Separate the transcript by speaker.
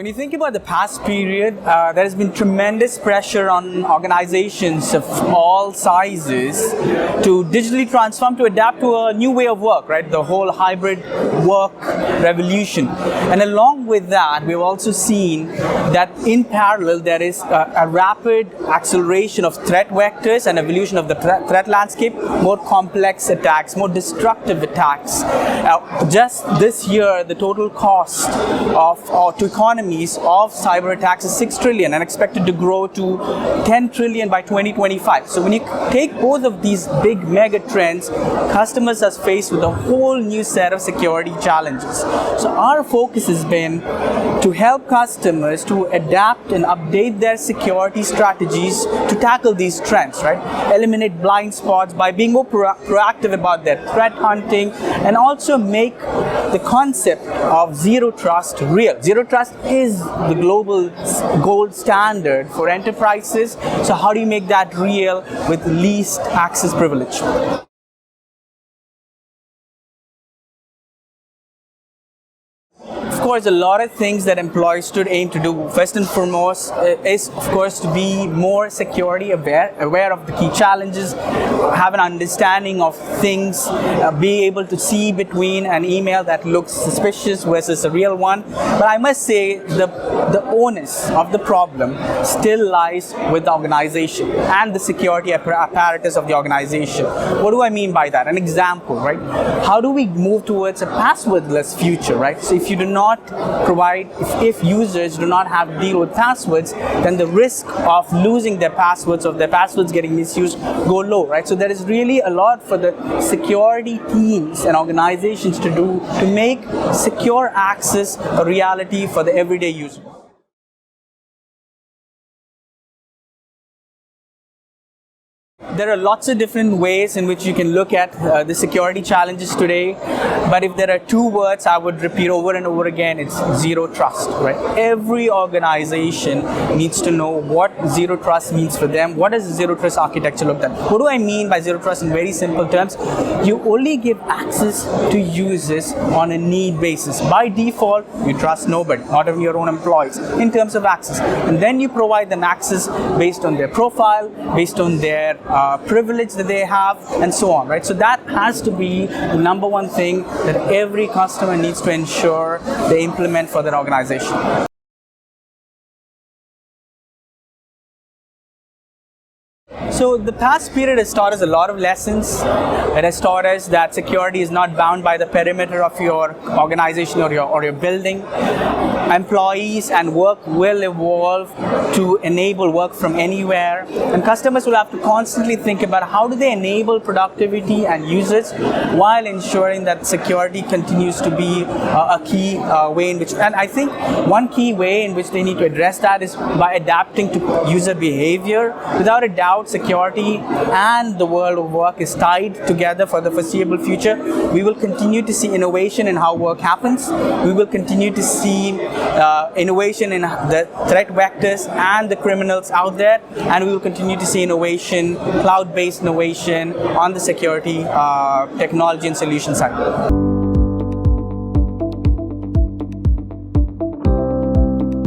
Speaker 1: you think about the past period, there has been tremendous pressure on organizations of all sizes to digitally transform, to adapt to a new way of work, right? The whole hybrid work revolution. And along with that, we've also seen that in parallel, there is a rapid acceleration of threat vectors and evolution of the threat landscape, more complex attacks, more destructive attacks. Just this year, the total cost to economies of cyber attacks is 6 trillion and expected to grow to 10 trillion by 2025. So when you take both of these big mega trends, customers are faced with a whole new set of security challenges. So our focus has been to help customers to adapt and update their security strategies to tackle these trends, right? Eliminate blind spots by being more proactive about their threat hunting, and also make the concept of zero trust real. Zero trust is the global gold standard for enterprises. So how do you make that real with least access privilege? Of course, a lot of things that employees should aim to do. First and foremost is, of course, to be more security aware of the key challenges, have an understanding of things, be able to see between an email that looks suspicious versus a real one. But I must say the onus of the problem still lies with the organization and the security apparatus of the organization. What do I mean by that? An example, right? How do we move towards a passwordless future, right? So if you do not provide, if users do not have to deal with passwords, then the risk of losing their passwords, of their passwords getting misused, go low, right? So there is really a lot for the security teams and organizations to do to make secure access a reality for the everyday user. There are lots of different ways in which you can look at the security challenges today, but if there are two words I would repeat over and over again, it's zero trust, right? Every organization needs to know what zero trust means for them. What does zero trust architecture look like? What do I mean by zero trust in very simple terms? You only give access to users on a need basis. By default, you trust nobody, not even your own employees, in terms of access. And then you provide them access based on their profile, based on their privilege that they have, and so on, right? So that has to be the number one thing that every customer needs to ensure they implement for their organization. So the past period has taught us a lot of lessons. It has taught us that security is not bound by the perimeter of your organization or your building. Employees and work will evolve to enable work from anywhere, and customers will have to constantly think about how do they enable productivity and usage while ensuring that security continues to be a key way in which, and I think one key way in which they need to address that is by adapting to user behavior. Without a doubt, security and the world of work is tied together for the foreseeable future. We will continue to see innovation in how work happens. We will continue to see innovation in the threat vectors and the criminals out there, and we will continue to see innovation, cloud-based innovation on the security technology and solution side.